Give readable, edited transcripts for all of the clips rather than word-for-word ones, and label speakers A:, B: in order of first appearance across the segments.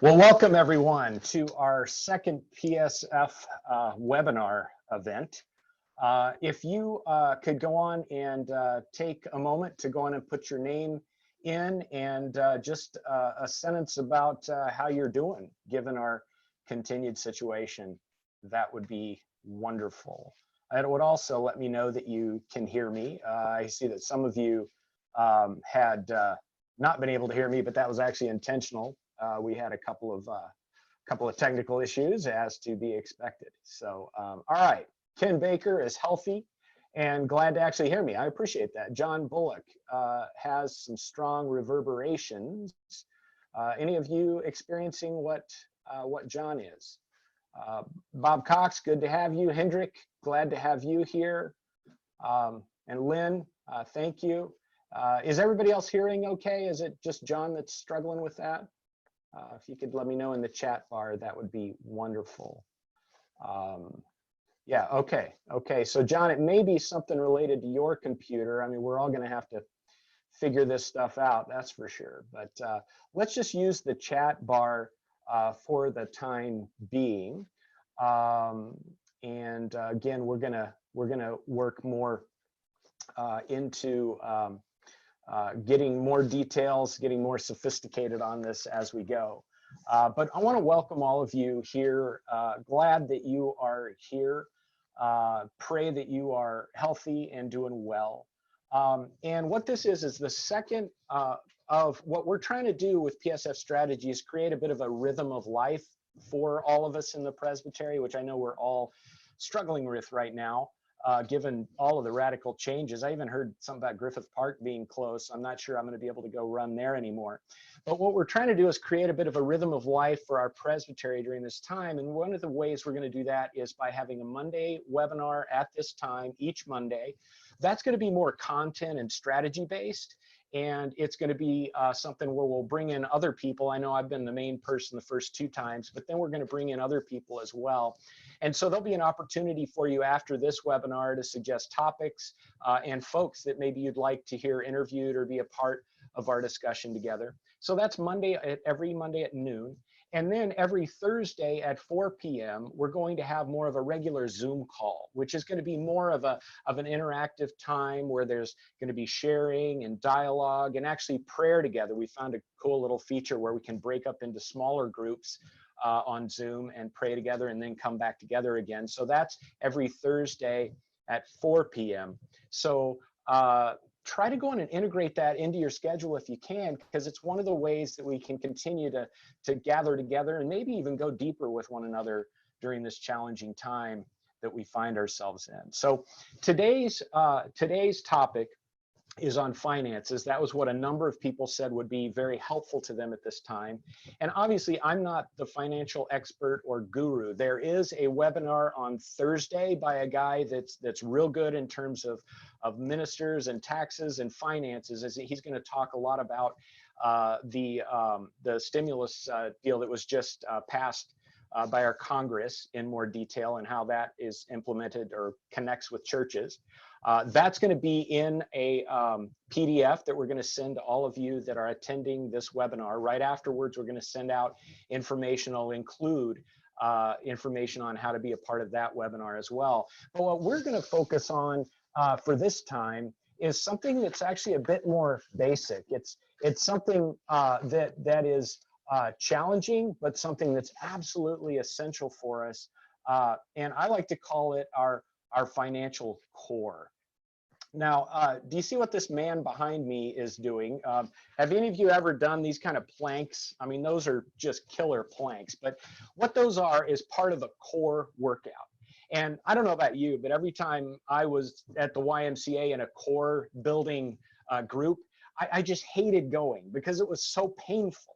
A: Well, welcome everyone to our second PSF webinar event. If you could go on and take a moment to go on and put your name in and just a sentence about how you're doing given our continued situation, that would be wonderful. It would also let me know that you can hear me. I see that some of you had not been able to hear me, but that was actually intentional. We had a couple of technical issues as to be expected. So, all right, Ken Baker is healthy and glad to actually hear me. I appreciate that. John Bullock has some strong reverberations. Any of you experiencing what John is? Bob Cox, good to have you. Hendrik, glad to have you here. And Lynn, thank you. Is everybody else hearing okay? Is it just John that's struggling with that? If you could let me know in the chat bar, that would be wonderful. Yeah, okay. So John, it may be something related to your computer. I mean, we're all gonna have to figure this stuff out, that's for sure. But let's just use the chat bar for the time being. Again, we're gonna work more into getting more details, getting more sophisticated on this as we go. But I want to welcome all of you here. Glad that you are here. Pray that you are healthy and doing well. And what this is the second of what we're trying to do with PSF strategy is create a bit of a rhythm of life for all of us in the presbytery, which I know we're all struggling with right now. Given all of the radical changes. I even heard something about Griffith Park being closed. I'm not sure I'm going to be able to go run there anymore. But what we're trying to do is create a bit of a rhythm of life for our presbytery during this time. And one of the ways we're going to do that is by having a Monday webinar at this time, each Monday. That's going to be more content and strategy based. And it's going to be something where we'll bring in other people. I know I've been the main person the first 2 times, but then we're going to bring in other people as well. And so there'll be an opportunity for you after this webinar to suggest topics and folks that maybe you'd like to hear interviewed or be a part of our discussion together. So that's every Monday at noon. And then every Thursday at 4 p.m., we're going to have more of a regular Zoom call, which is going to be more of an interactive time where there's going to be sharing and dialogue and actually prayer together. We found a cool little feature where we can break up into smaller groups on Zoom and pray together and then come back together again. So that's every Thursday at 4 p.m. So try to go on and integrate that into your schedule if you can, because it's one of the ways that we can continue to gather together and maybe even go deeper with one another during this challenging time that we find ourselves in. So today's topic is on finances. That was what a number of people said would be very helpful to them at this time. And obviously, I'm not the financial expert or guru. There is a webinar on Thursday by a guy that's real good in terms of ministers and taxes and finances. As he's going to talk a lot about the stimulus deal that was just passed by our Congress in more detail and how that is implemented or connects with churches. That's going to be in a PDF that we're going to send to all of you that are attending this webinar. Right afterwards, we're going to send out information. I'll include information on how to be a part of that webinar as well. But what we're going to focus on for this time is something that's actually a bit more basic. It's something that is challenging, but something that's absolutely essential for us. And I like to call it our financial core. Now, do you see what this man behind me is doing? Have any of you ever done these kind of planks? I mean, those are just killer planks, but what those are is part of a core workout. And I don't know about you, but every time I was at the YMCA in a core building group, I just hated going because it was so painful.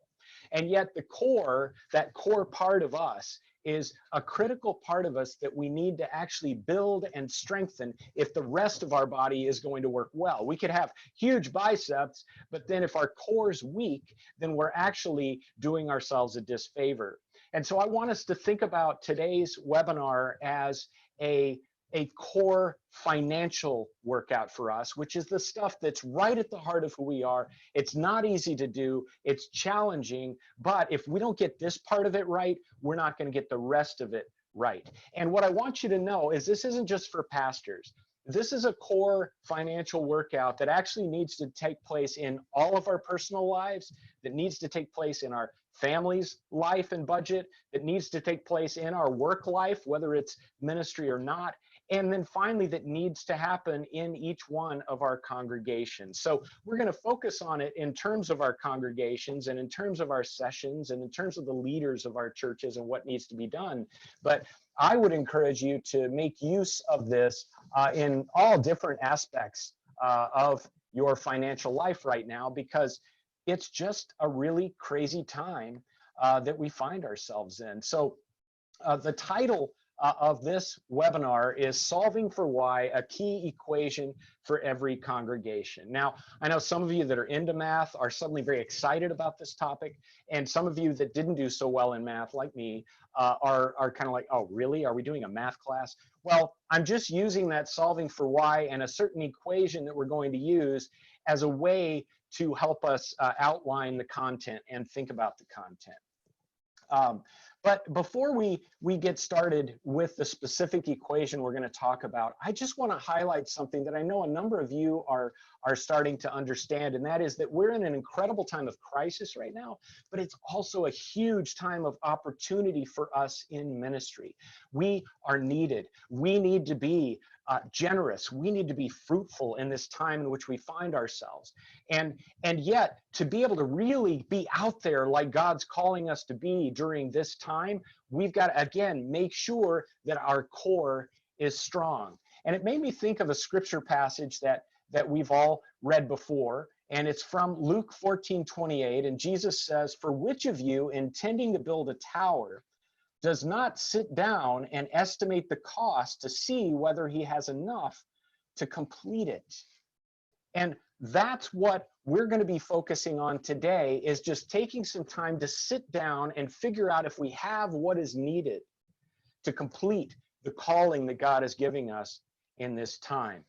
A: And yet the core, that core part of us, is a critical part of us that we need to actually build and strengthen if the rest of our body is going to work well. We could have huge biceps, but then if our core is weak, then we're actually doing ourselves a disfavor. And so I want us to think about today's webinar as a a core financial workout for us, which is the stuff that's right at the heart of who we are. It's not easy to do, it's challenging, but if we don't get this part of it right, we're not going to get the rest of it right. And what I want you to know is this isn't just for pastors. This is a core financial workout that actually needs to take place in all of our personal lives, that needs to take place in our family's life and budget, that needs to take place in our work life, whether it's ministry or not. And then finally, that needs to happen in each one of our congregations. So we're going to focus on it in terms of our congregations and in terms of our sessions and in terms of the leaders of our churches and what needs to be done. But I would encourage you to make use of this in all different aspects of your financial life right now, because it's just a really crazy time that we find ourselves in. So the title of this webinar is Solving for Why, a Key Equation for Every Congregation. Now, I know some of you that are into math are suddenly very excited about this topic, and some of you that didn't do so well in math, like me, are kind of like, oh, really? Are we doing a math class? Well, I'm just using that solving for why and a certain equation that we're going to use as a way to help us outline the content and think about the content. But before we get started with the specific equation we're going to talk about, I just want to highlight something that I know a number of you are starting to understand, and that is that we're in an incredible time of crisis right now, but it's also a huge time of opportunity for us in ministry. We are needed. We need to be generous. We need to be fruitful in this time in which we find ourselves. And yet, to be able to really be out there like God's calling us to be during this time, we've got to, again, make sure that our core is strong. And it made me think of a scripture passage that we've all read before, and it's from Luke 14:28, and Jesus says, "For which of you, intending to build a tower, does not sit down and estimate the cost to see whether he has enough to complete it?" And that's what we're going to be focusing on today, is just taking some time to sit down and figure out if we have what is needed to complete the calling that God is giving us in this time.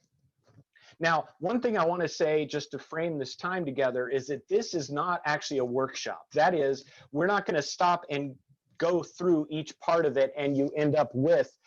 A: Now, one thing I want to say just to frame this time together is that this is not actually a workshop. That is, we're not going to stop and go through each part of it and you end up with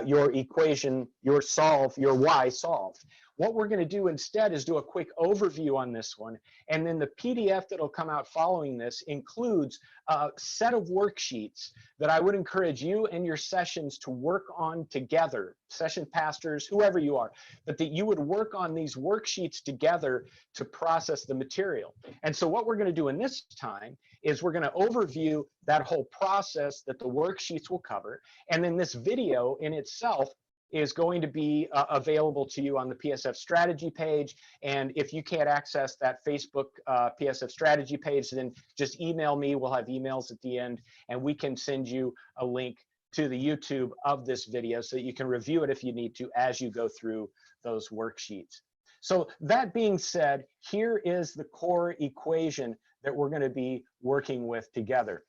A: your equation, your solve, your why solved. What we're going to do instead is do a quick overview on this one, and then the PDF that'll come out following this includes a set of worksheets that I would encourage you and your sessions to work on together, session pastors, whoever you are, but that you would work on these worksheets together to process the material. And so what we're going to do in this time is we're going to overview that whole process that the worksheets will cover, and then this video in itself is going to be available to you on the PSF strategy page. And if you can't access that Facebook PSF strategy page, then just email me. We'll have emails at the end, and we can send you a link to the YouTube of this video so that you can review it if you need to as you go through those worksheets. So that being said, here is the core equation that we're going to be working with together.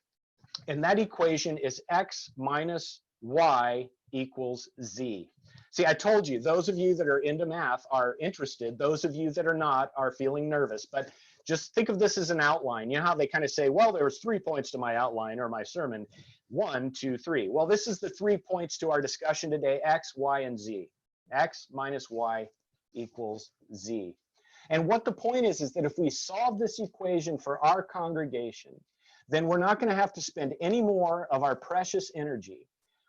A: And that equation is x minus y equals z. See, I told you, those of you that are into math are interested. Those of you that are not are feeling nervous. But just think of this as an outline. You know how they kind of say, well, there was 3 points to my outline or my sermon. 1, 2, 3. Well, this is the 3 points to our discussion today, x, y, and z. X minus y equals z. And what the point is that if we solve this equation for our congregation, then we're not going to have to spend any more of our precious energy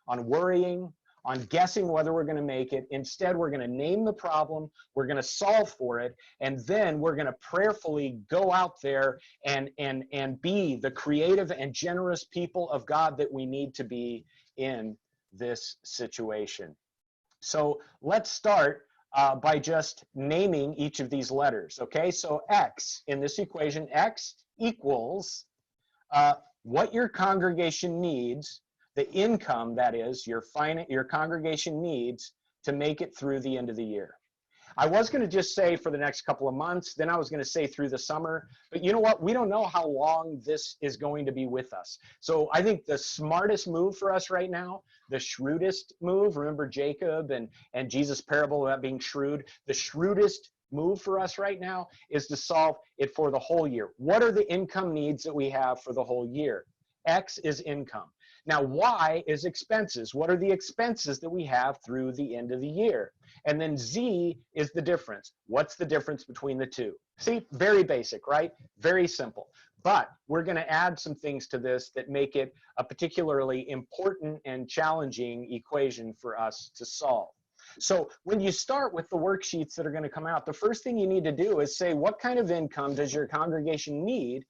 A: on worrying, on guessing whether we're going to make it. Instead, we're going to name the problem, we're going to solve for it, and then we're going to prayerfully go out there and be the creative and generous people of God that we need to be in this situation. So let's start by just naming each of these letters, okay? So x in this equation, x equals what your congregation needs, the income, that is, your congregation needs to make it through the end of the year. I was going to just say for the next couple of months, then I was going to say through the summer, but you know what? We don't know how long this is going to be with us. So I think the smartest move for us right now, the shrewdest move, remember Jacob and Jesus' parable about being shrewd, the shrewdest move for us right now is to solve it for the whole year. What are the income needs that we have for the whole year? X is income. Now, Y is expenses. What are the expenses that we have through the end of the year? And then Z is the difference. What's the difference between the two? See, very basic, right? Very simple. But we're going to add some things to this that make it a particularly important and challenging equation for us to solve. So when you start with the worksheets that are going to come out, the first thing you need to do is say, what kind of income does your congregation need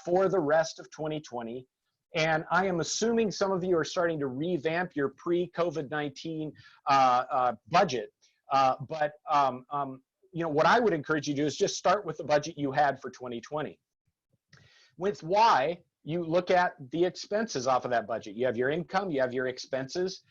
A: for the rest of 2020? And I am assuming some of you are starting to revamp your pre-COVID-19 budget. You know, what I would encourage you to do is just start with the budget you had for 2020. With Y, you look at the expenses off of that budget. You have your income, you have your expenses,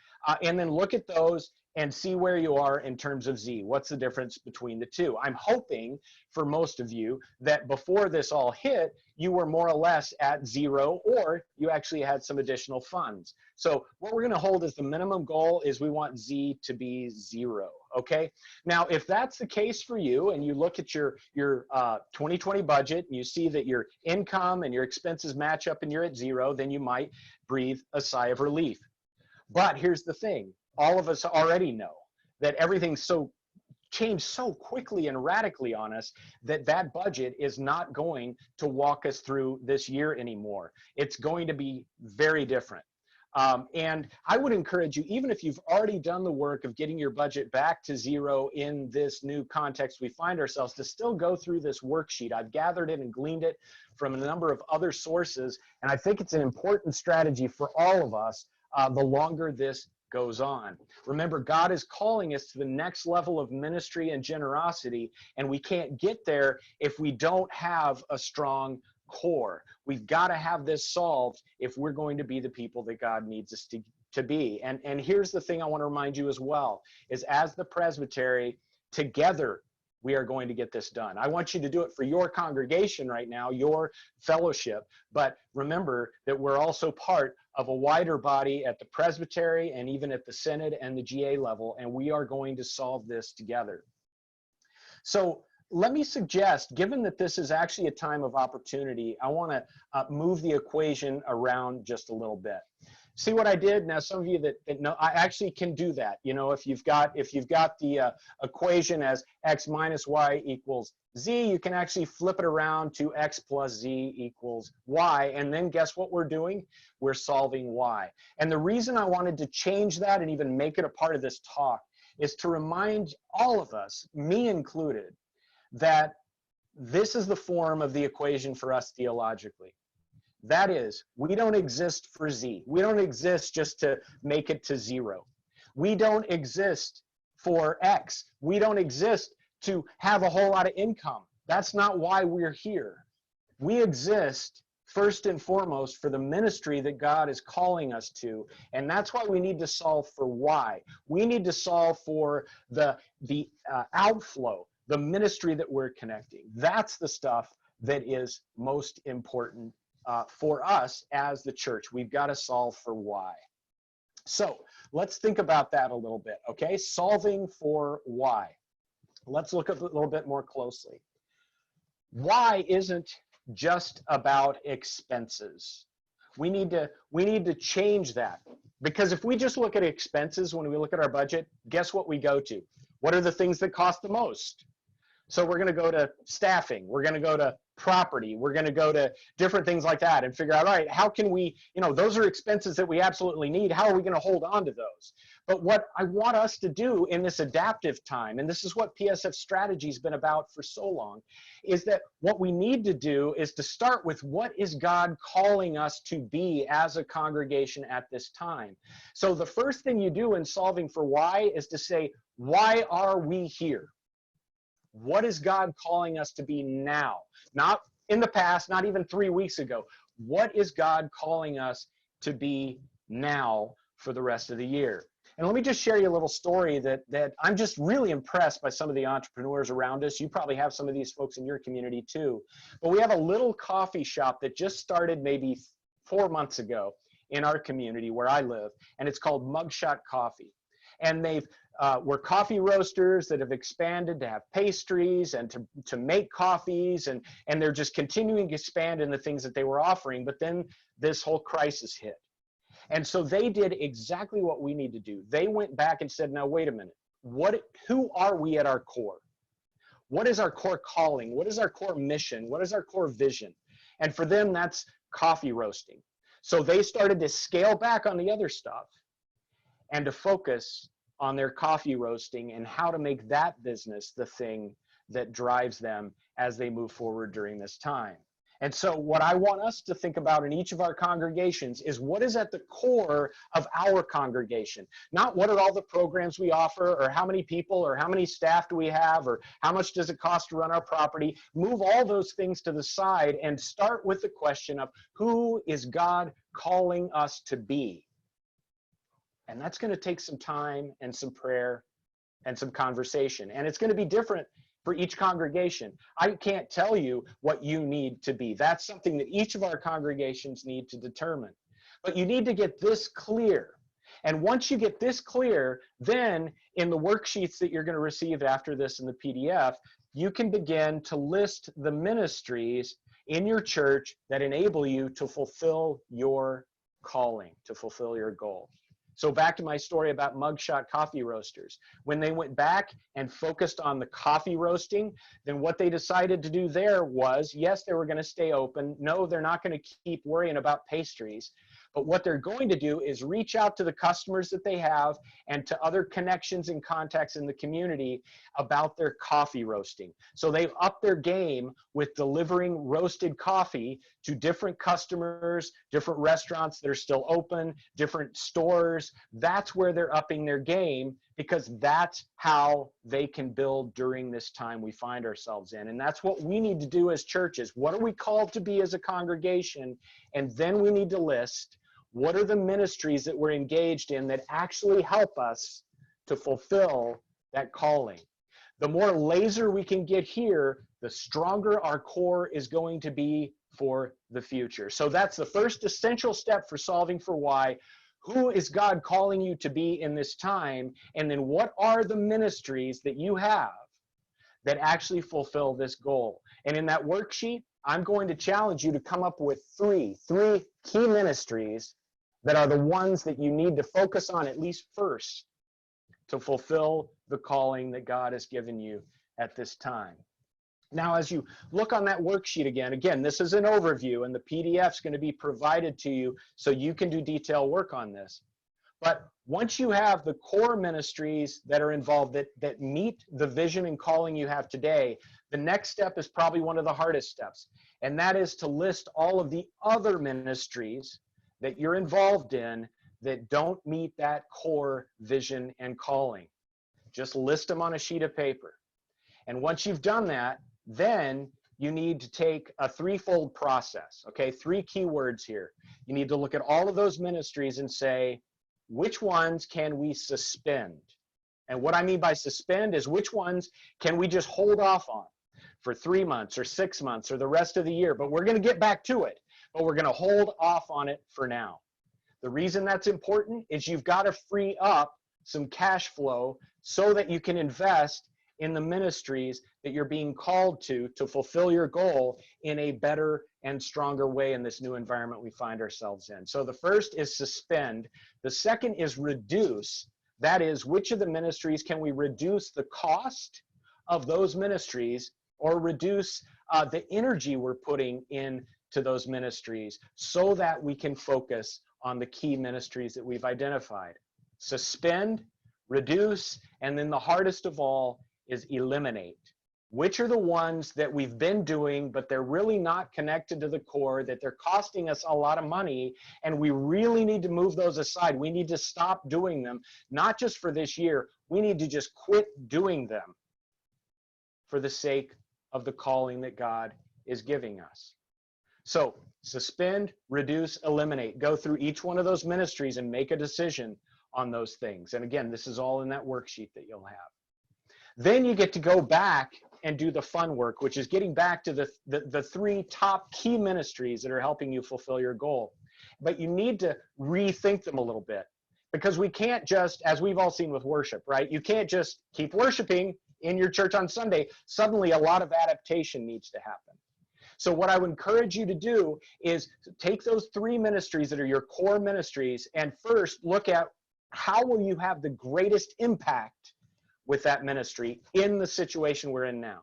A: and then look at those and see where you are in terms of Z. What's the difference between the two? I'm hoping for most of you that before this all hit, you were more or less at zero, or you actually had some additional funds. So what we're going to hold as the minimum goal is we want Z to be 0. Okay. Now, if that's the case for you, and you look at your 2020 budget and you see that your income and your expenses match up and you're at 0, then you might breathe a sigh of relief. But here's the thing. All of us already know that everything's so changed so quickly and radically on us that that budget is not going to walk us through this year anymore. It's going to be very different. And I would encourage you, even if you've already done the work of getting your budget back to 0 in this new context we find ourselves, to still go through this worksheet. I've gathered it and gleaned it from a number of other sources, and I think it's an important strategy for all of us the longer this goes on. Remember, God is calling us to the next level of ministry and generosity, and we can't get there if we don't have a strong core. We've got to have this solved if we're going to be the people that God needs us to be. And here's the thing I want to remind you as well, is as the presbytery, together we are going to get this done. I want you to do it for your congregation right now, your fellowship, but remember that we're also part of a wider body at the presbytery and even at the synod and the GA level, and we are going to solve this together. So let me suggest, given that this is actually a time of opportunity, I want to move the equation around just a little bit. See what I did? Now, some of you that know, I actually can do that. You know, if you've got the equation as x minus y equals z, you can actually flip it around to x plus z equals y. And then guess what we're doing? We're solving y. And the reason I wanted to change that and even make it a part of this talk is to remind all of us, me included, that this is the form of the equation for us theologically. That is, we don't exist for Z. We don't exist just to make it to 0. We don't exist for X. We don't exist to have a whole lot of income. That's not why we're here. We exist first and foremost for the ministry that God is calling us to, and that's why we need to solve for Y. We need to solve for the outflow, the ministry that we're connecting. That's the stuff that is most important for us as the church. We've got to solve for why. So let's think about that a little bit, okay? Solving for why. Let's look at it a little bit more closely. Why isn't just about expenses. We need to change that, because if we just look at expenses when we look at our budget, guess what we go to? What are the things that cost the most? So we're going to go to staffing, we're going to go to property, we're going to go to different things like that and figure out, all right, how can we, those are expenses that we absolutely need. How are we going to hold on to those? But what I want us to do in this adaptive time, and this is what PSF strategy has been about for so long, is that what we need to do is to start with what is God calling us to be as a congregation at this time. So the first thing you do in solving for why is to say, why are we here? What is God calling us to be now? Not in the past, not even 3 weeks ago. What is God calling us to be now for the rest of the year? And let me just share you a little story that I'm just really impressed by some of the entrepreneurs around us. You probably have some of these folks in your community too. But we have a little coffee shop that just started maybe 4 months ago in our community where I live, and it's called Mugshot Coffee. And we're coffee roasters that have expanded to have pastries and to make coffees, and they're just continuing to expand in the things that they were offering. But then this whole crisis hit. And so they did exactly what we need to do. They went back and said, now, wait a minute, who are we at our core? What is our core calling? What is our core mission? What is our core vision? And for them, that's coffee roasting. So they started to scale back on the other stuff and to focus on their coffee roasting and how to make that business the thing that drives them as they move forward during this time. And so what I want us to think about in each of our congregations is what is at the core of our congregation. Not what are all the programs we offer, or how many people, or how many staff do we have, or how much does it cost to run our property. Move all those things to the side and start with the question of who is God calling us to be? And that's going to take some time and some prayer and some conversation. And it's going to be different for each congregation. I can't tell you what you need to be. That's something that each of our congregations need to determine. But you need to get this clear. And once you get this clear, then in the worksheets that you're going to receive after this in the PDF, you can begin to list the ministries in your church that enable you to fulfill your calling, to fulfill your goal. So back to my story about Mugshot Coffee Roasters. When they went back and focused on the coffee roasting, then what they decided to do there was, yes, they were going to stay open. No, they're not going to keep worrying about pastries. But what they're going to do is reach out to the customers that they have and to other connections and contacts in the community about their coffee roasting. So they've upped their game with delivering roasted coffee to different customers, different restaurants that are still open, different stores. That's where they're upping their game, because that's how they can build during this time we find ourselves in. And that's what we need to do as churches. What are we called to be as a congregation? And then we need to list what are the ministries that we're engaged in that actually help us to fulfill that calling. The more laser we can get here, the stronger our core is going to be for the future. So that's the first essential step for solving for why. Who is God calling you to be in this time? And then what are the ministries that you have that actually fulfill this goal? And in that worksheet, I'm going to challenge you to come up with three key ministries that are the ones that you need to focus on at least first to fulfill the calling that God has given you at this time. Now, as you look on that worksheet again, this is an overview, and the PDF is going to be provided to you so you can do detailed work on this. But once you have the core ministries that are involved that meet the vision and calling you have today, the next step is probably one of the hardest steps, and that is to list all of the other ministries that you're involved in that don't meet that core vision and calling. Just list them on a sheet of paper. And once you've done that, then you need to take a threefold process, okay? 3 keywords here. You need to look at all of those ministries and say, which ones can we suspend? And what I mean by suspend is which ones can we just hold off on for 3 months or 6 months or the rest of the year, but we're going to get back to it, but we're going to hold off on it for now. The reason that's important is you've got to free up some cash flow so that you can invest in the ministries that you're being called to fulfill your goal in a better and stronger way in this new environment we find ourselves in. So the first is suspend. The second is reduce. That is, which of the ministries can we reduce the cost of those ministries, or reduce the energy we're putting into those ministries so that we can focus on the key ministries that we've identified. Suspend, reduce, and then the hardest of all is eliminate. Which are the ones that we've been doing, but they're really not connected to the core, that they're costing us a lot of money, and we really need to move those aside. We need to stop doing them, not just for this year. We need to just quit doing them for the sake of the calling that God is giving us. So suspend, reduce, eliminate. Go through each one of those ministries and make a decision. on those things. And again, this is all in that worksheet that you'll have. Then you get to go back and do the fun work, which is getting back to the three top key ministries that are helping you fulfill your goal. But you need to rethink them a little bit, because we can't just, as we've all seen with worship, right? You can't just keep worshiping in your church on Sunday. Suddenly a lot of adaptation needs to happen. So what I would encourage you to do is take those three ministries that are your core ministries and first look at how will you have the greatest impact with that ministry in the situation we're in now.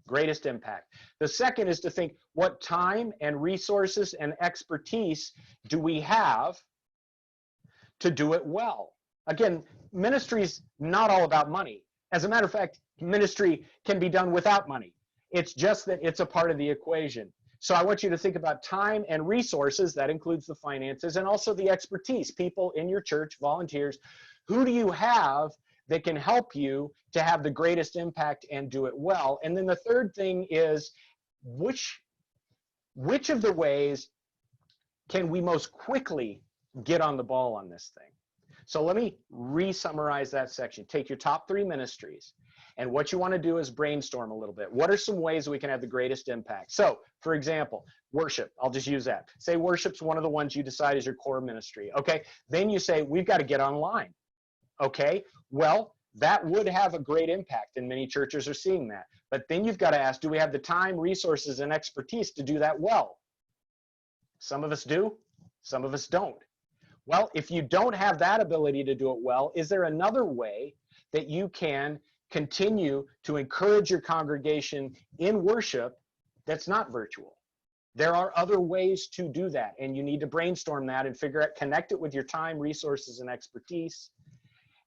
A: Greatest impact. The second is to think, what time and resources and expertise do we have to do it well? Again, ministry is not all about money. As a matter of fact, ministry can be done without money. It's just that it's a part of the equation. So I want you to think about time and resources. That includes the finances and also the expertise. People in your church, volunteers. Who do you have that can help you to have the greatest impact and do it well? And then the third thing is, which of the ways can we most quickly get on the ball on this thing? So let me re-summarize that section. Take your top three ministries, and what you want to do is brainstorm a little bit. What are some ways we can have the greatest impact? So, for example, worship. I'll just use that. Say worship's one of the ones you decide is your core ministry. Okay, then you say, we've got to get online. Okay, well, that would have a great impact, and many churches are seeing that. But then you've got to ask, do we have the time, resources, and expertise to do that well? Some of us do, some of us don't. Well, if you don't have that ability to do it well, is there another way that you can continue to encourage your congregation in worship that's not virtual? There are other ways to do that, and you need to brainstorm that and figure out, connect it with your time, resources, and expertise.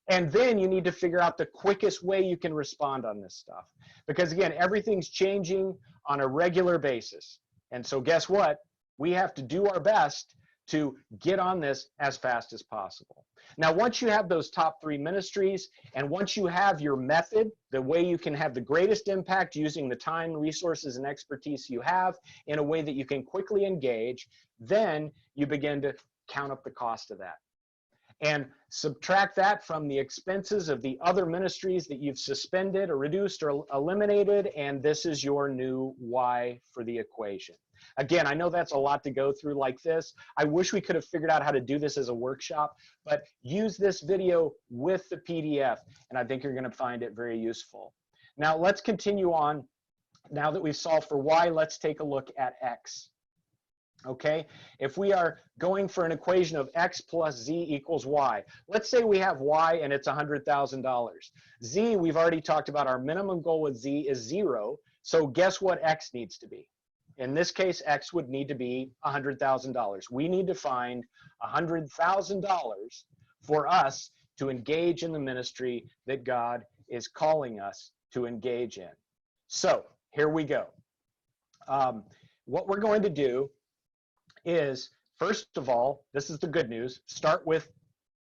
A: And then you need to figure out the quickest way you can respond on this stuff. Because again, everything's changing on a regular basis. And so guess what? We have to do our best to get on this as fast as possible. Now, once you have those top three ministries, and once you have your method, the way you can have the greatest impact using the time, resources, and expertise you have in a way that you can quickly engage, then you begin to count up the cost of that. And subtract that from the expenses of the other ministries that you've suspended or reduced or eliminated, and this is your new why for the equation. Again, I know that's a lot to go through like this. I wish we could have figured out how to do this as a workshop, but use this video with the PDF, and I think you're going to find it very useful. Now, let's continue on. Now that we've solved for y, let's take a look at x. Okay, if we are going for an equation of x plus z equals y, let's say we have y and it's $100,000. Z, we've already talked about, our minimum goal with z is 0. So guess what x needs to be? In this case, x would need to be $100,000. We need to find $100,000 for us to engage in the ministry that God is calling us to engage in. So here we go. What we're going to do is, first of all, this is the good news, start with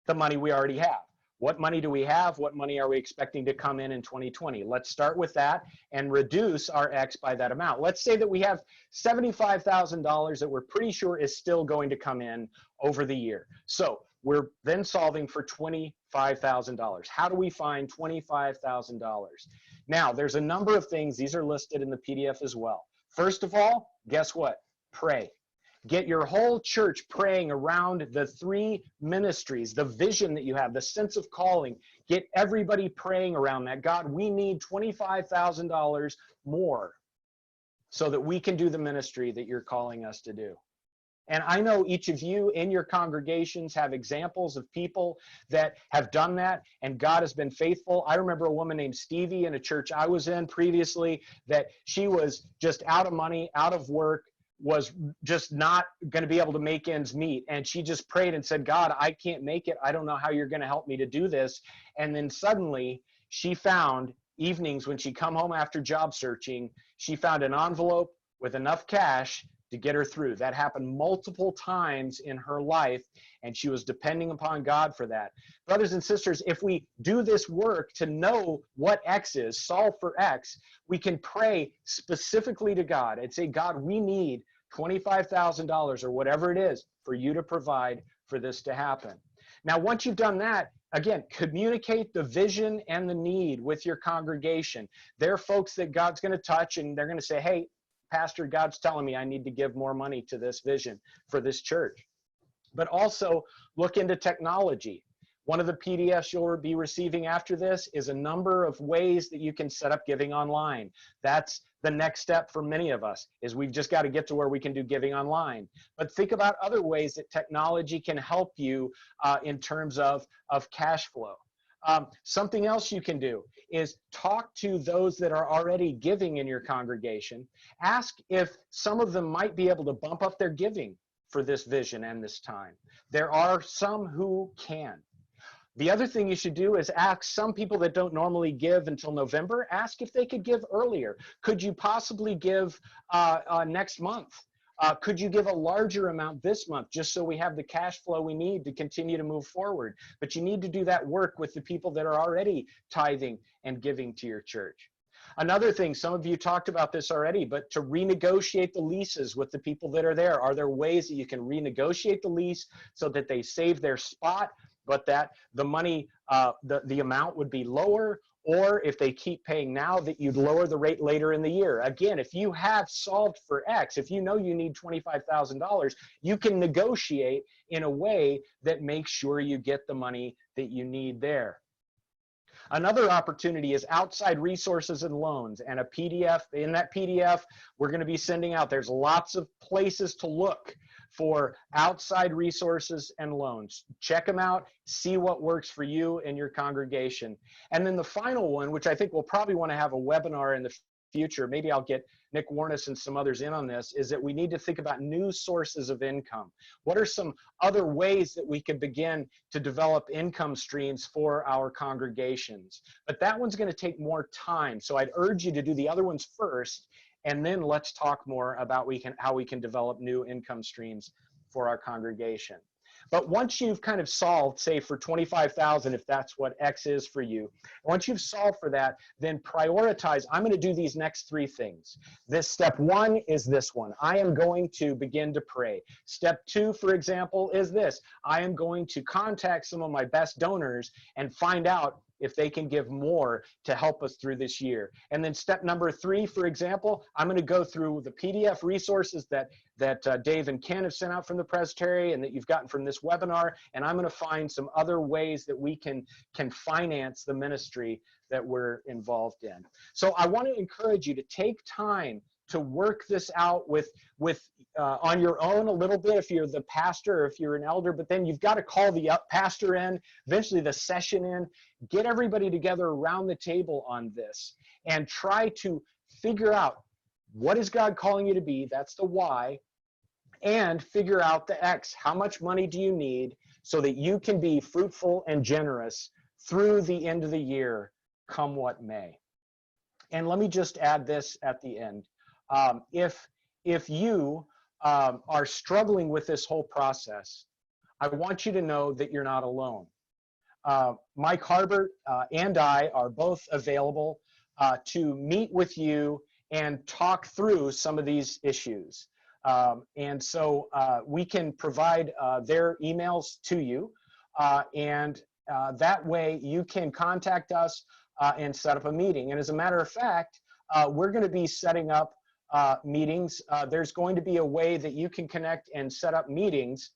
A: the money we already have. What money do we have? What money are we expecting to come in 2020? Let's start with that and reduce our X by that amount. Let's say that we have $75,000 that we're pretty sure is still going to come in over the year. So we're then solving for $25,000. How do we find $25,000? Now, there's a number of things. These are listed in the PDF as well. First of all, guess what? Pray. Get your whole church praying around the three ministries, the vision that you have, the sense of calling. Get everybody praying around that. God, we need $25,000 more so that we can do the ministry that you're calling us to do. And I know each of you in your congregations have examples of people that have done that, and God has been faithful. I remember a woman named Stevie in a church I was in previously that she was just out of money, out of work, was just not going to be able to make ends meet. And she just prayed and said, God, I can't make it. I don't know how you're going to help me to do this. And then suddenly she found evenings when she come home after job searching, she found an envelope with enough cash to get her through. That happened multiple times in her life, and she was depending upon God for that. Brothers and sisters, if we do this work to know what X is, solve for X, we can pray specifically to God and say, God, we need $25,000 or whatever it is for you to provide for this to happen. Now, once you've done that, again, communicate the vision and the need with your congregation. They're folks that God's going to touch, and they're going to say, hey, Pastor, God's telling me I need to give more money to this vision for this church. But also look into technology. One of the PDFs you'll be receiving after this is a number of ways that you can set up giving online. That's the next step for many of us, is we've just got to get to where we can do giving online. But think about other ways that technology can help you in terms of cash flow. Something else you can do is talk to those that are already giving in your congregation. Ask if some of them might be able to bump up their giving for this vision and this time. There are some who can. The other thing you should do is ask some people that don't normally give until November, ask if they could give earlier. Could you possibly give next month? Could you give a larger amount this month, just so we have the cash flow we need to continue to move forward? But you need to do that work with the people that are already tithing and giving to your church. Another thing, some of you talked about this already, but to renegotiate the leases with the people that are there. Are there ways that you can renegotiate the lease so that they save their spot, but that the money, the amount would be lower? Or if they keep paying now, that you'd lower the rate later in the year. Again, if you have solved for X, if you know you need $25,000, you can negotiate in a way that makes sure you get the money that you need there. Another opportunity is outside resources and loans, and a PDF. In that PDF, we're going to be sending out, there's lots of places to look for outside resources and loans. Check them out, see what works for you and your congregation. And then the final one, which I think we'll probably want to have a webinar in the future, maybe I'll get Nick Warnes and some others in on this, is that we need to think about new sources of income. What are some other ways that we could begin to develop income streams for our congregations? But that one's going to take more time. So I'd urge you to do the other ones first, and then let's talk more about how we can develop new income streams for our congregation. But once you've kind of solved, say for 25,000, if that's what X is for you, once you've solved for that, then prioritize. I'm going to do these next three things. This step one is this one. I am going to begin to pray. Step two, for example, is this. I am going to contact some of my best donors and find out if they can give more to help us through this year. And then step number three, for example, I'm going to go through the PDF resources that Dave and Ken have sent out from the Presbytery and that you've gotten from this webinar, and I'm going to find some other ways that we can finance the ministry that we're involved in. So I want to encourage you to take time to work this out with on your own a little bit if you're the pastor or if you're an elder, but then you've got to call the pastor in, eventually the session in, get everybody together around the table on this and try to figure out what is God calling you to be, that's the why, and figure out the X. How much money do you need so that you can be fruitful and generous through the end of the year, come what may. And let me just add this at the end. If you are struggling with this whole process, I want you to know that you're not alone. Mike Harbert and I are both available to meet with you and talk through some of these issues. And so we can provide their emails to you, and that way you can contact us and set up a meeting. And as a matter of fact, we're going to be setting up meetings. There's going to be a way that you can connect and set up meetings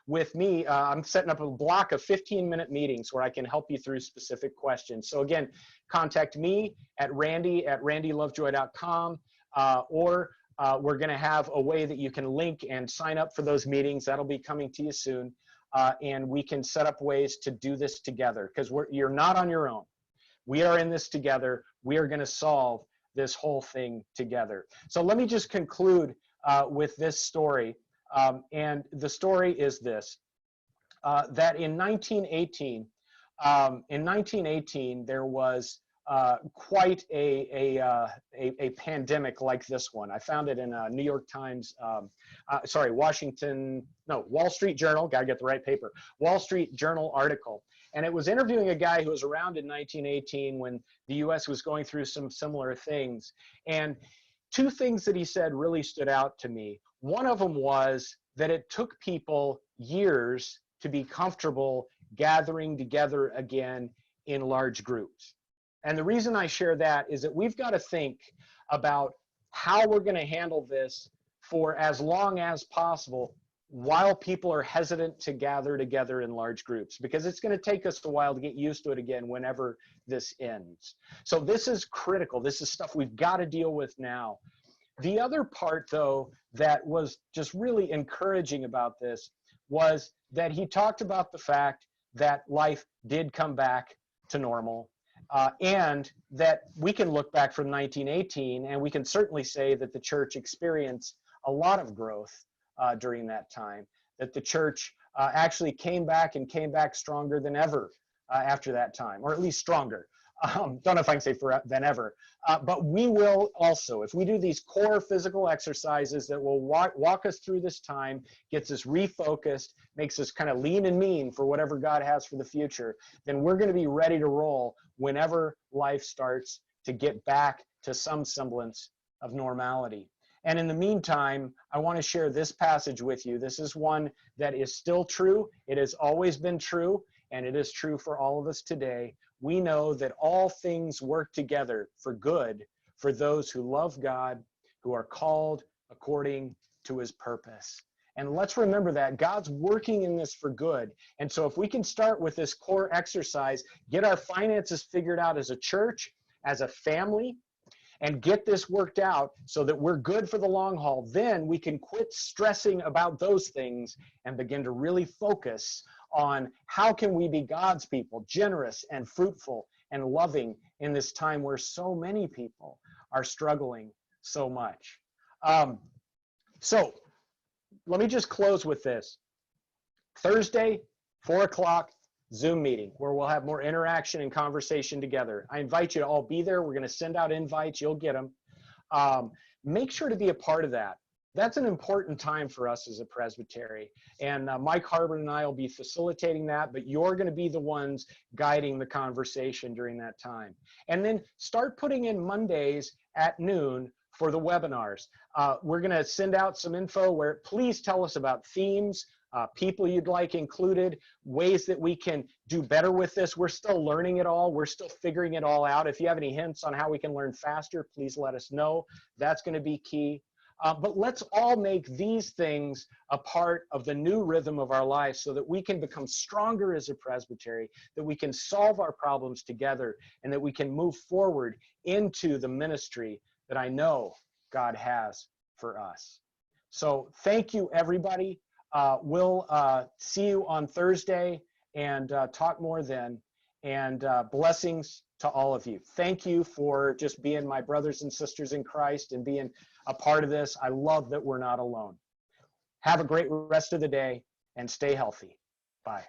A: with me. I'm setting up a block of 15-minute meetings where I can help you through specific questions. So again, contact me at randy@randylovejoy.com, or we're going to have a way that you can link and sign up for those meetings. That'll be coming to you soon. And we can set up ways to do this together, because you're not on your own. We are in this together. We are going to solve this whole thing together. So let me just conclude with this story. And the story is this, that in 1918, there was quite a pandemic like this one. I found it in a New York Times, Wall Street Journal, gotta get the right paper, Wall Street Journal article. And it was interviewing a guy who was around in 1918 when the US was going through some similar things. And two things that he said really stood out to me. One of them was that it took people years to be comfortable gathering together again in large groups. And the reason I share that is that we've got to think about how we're going to handle this for as long as possible while people are hesitant to gather together in large groups, because it's going to take us a while to get used to it again whenever this ends. So this is critical. This is stuff we've got to deal with now. The other part, though, that was just really encouraging about this was that he talked about the fact that life did come back to normal, and that we can look back from 1918 and we can certainly say that the church experienced a lot of growth during that time, that the church actually came back and came back stronger than ever after that time, or at least stronger. Don't know if I can say than ever, but we will also, if we do these core physical exercises that will walk us through this time, gets us refocused, makes us kind of lean and mean for whatever God has for the future, then we're going to be ready to roll whenever life starts to get back to some semblance of normality. And in the meantime, I want to share this passage with you. This is one that is still true. It has always been true, and it is true for all of us today. We know that all things work together for good for those who love God, who are called according to his purpose. And let's remember that God's working in this for good. And so if we can start with this core exercise, get our finances figured out as a church, as a family, and get this worked out so that we're good for the long haul, then we can quit stressing about those things and begin to really focus on how can we be God's people, generous and fruitful and loving in this time where so many people are struggling so much. So let me just close with this. Thursday, 4 o'clock, Zoom meeting where we'll have more interaction and conversation together. I invite you to all be there. We're going to send out invites. You'll get them. Make sure to be a part of that. That's an important time for us as a presbytery. And Mike Harbin and I will be facilitating that, but you're going to be the ones guiding the conversation during that time. And then start putting in Mondays at noon for the webinars. We're going to send out some info where please tell us about themes, people you'd like included, ways that we can do better with this. We're still learning it all. We're still figuring it all out. If you have any hints on how we can learn faster, please let us know. That's going to be key. But let's all make these things a part of the new rhythm of our lives so that we can become stronger as a presbytery, that we can solve our problems together, and that we can move forward into the ministry that I know God has for us. So thank you, everybody. We'll see you on Thursday and talk more then. And blessings to all of you. Thank you for just being my brothers and sisters in Christ and being a part of this. I love that we're not alone. Have a great rest of the day and stay healthy. Bye.